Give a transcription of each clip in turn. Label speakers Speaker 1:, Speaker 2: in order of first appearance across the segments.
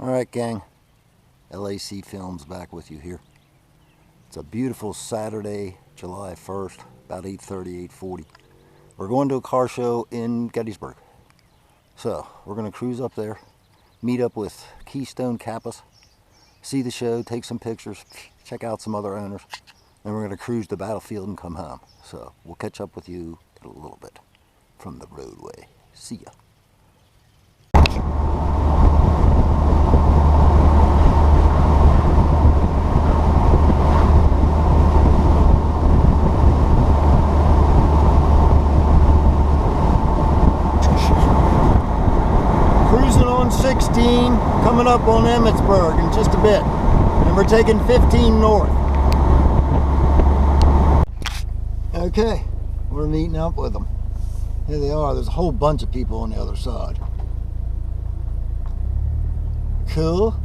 Speaker 1: Alright gang, LAC Films back with you here. It's a beautiful Saturday, July 1st, about 8:30, 8:40. We're going to a car show in Gettysburg. So, we're going to cruise up there, meet up with Keystone Kappas, see the show, take some pictures, check out some other owners, then we're going to cruise the battlefield and come home. So, we'll catch up with you in a little bit from the roadway. See ya. Cruising on 16, coming up on Emmitsburg in just a bit. And we're taking 15 north. Okay, we're meeting up with them. Here they are. There's a whole bunch of people on the other side. Cool.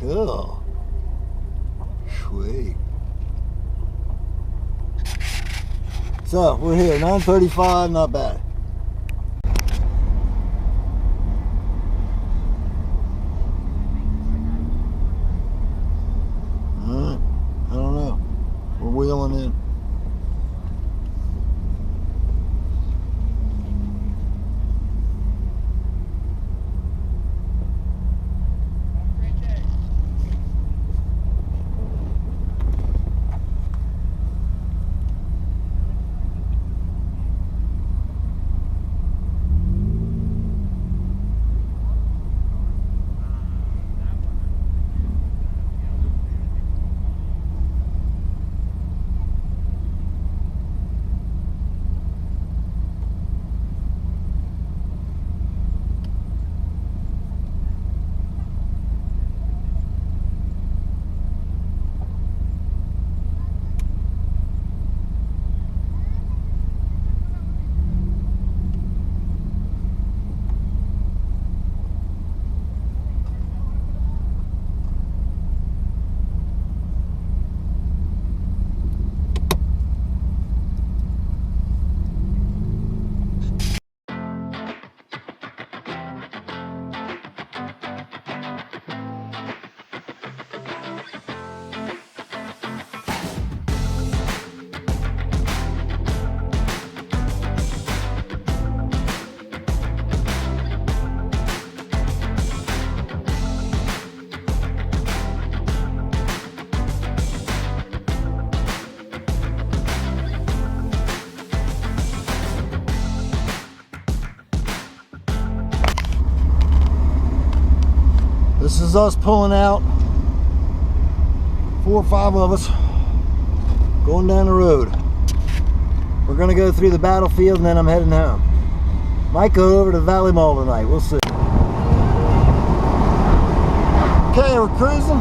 Speaker 1: Cool. Sweet. So, we're here, 9:35, not bad. Alright, I don't know. We're wheeling in. This is us pulling out, 4 or 5 of us, going down the road. We're gonna go through the battlefield and then I'm heading home. Might go over to the Valley Mall tonight, we'll see. Okay, we're cruising.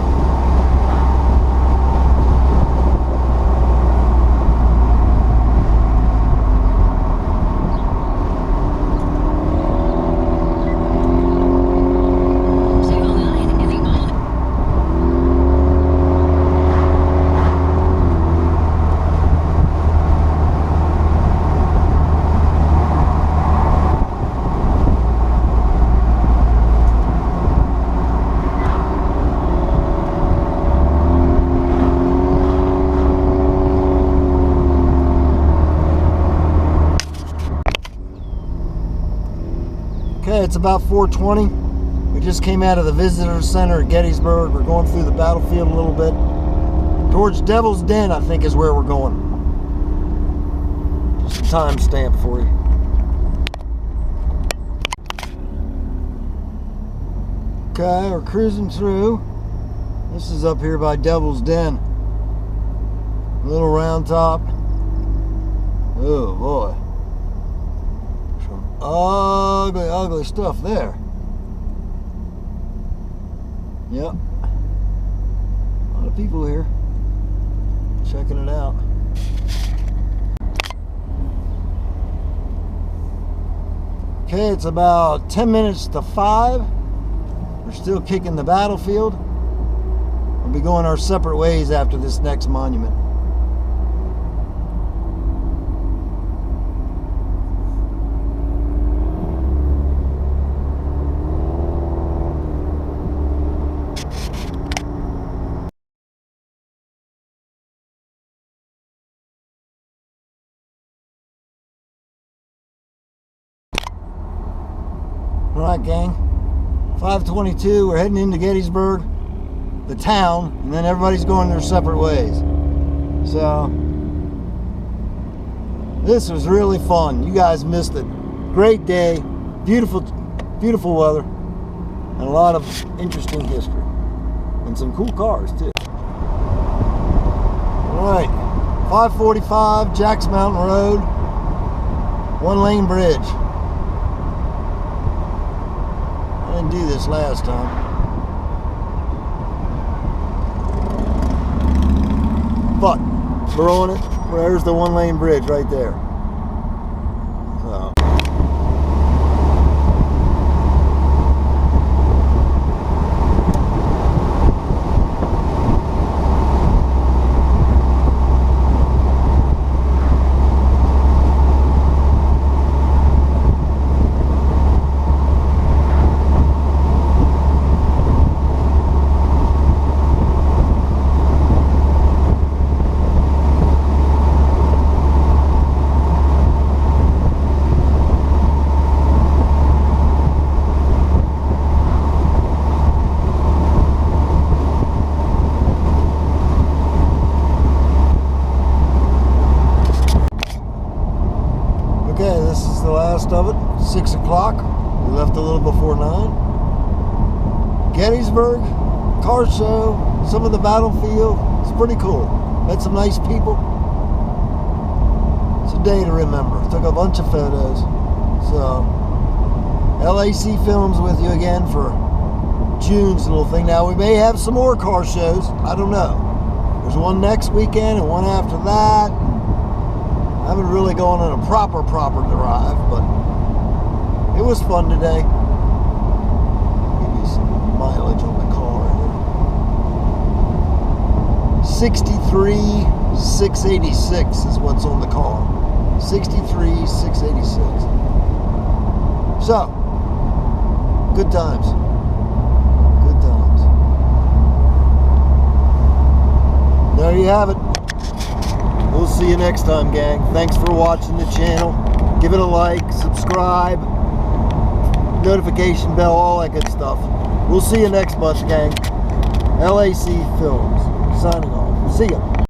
Speaker 1: Okay, it's about 4:20. We just came out of the visitor center at Gettysburg. We're going through the battlefield a little bit. Towards Devil's Den, I think, is where we're going. Just a timestamp for you. Okay, we're cruising through. This is up here by Devil's Den. Little round top. Oh boy. Ugly, ugly stuff there. Yep. A lot of people here checking it out. Okay, it's about 10 minutes to 5. We're still kicking the battlefield. We'll be going our separate ways after this next monument. Alright, gang. 5:22, we're heading into Gettysburg, the town, and then everybody's going their separate ways. So, this was really fun. You guys missed it. Great day, beautiful, beautiful weather, and a lot of interesting history. And some cool cars, too. Alright, 5:45, Jacks Mountain Road, 1-lane bridge. I didn't do this last time. But we're on it. There's the 1-lane bridge right there. So. Okay, this is the last of it. 6 o'clock. We left a little before 9. Gettysburg, car show, some of the battlefield. It's pretty cool. Met some nice people. It's a day to remember. Took a bunch of photos. So, LAC Films with you again for June's little thing. Now, we may have some more car shows. I don't know. There's one next weekend and one after that. I haven't really gone on a proper drive, but it was fun today. Give you some mileage on the car here. 63,686 is what's on the car. 63,686. So, good times. Good times. There you have it. We'll see you next time, gang. Thanks for watching the channel. Give it a like, subscribe, notification bell, all that good stuff. We'll see you next month, gang. LAC Films, signing off. See ya.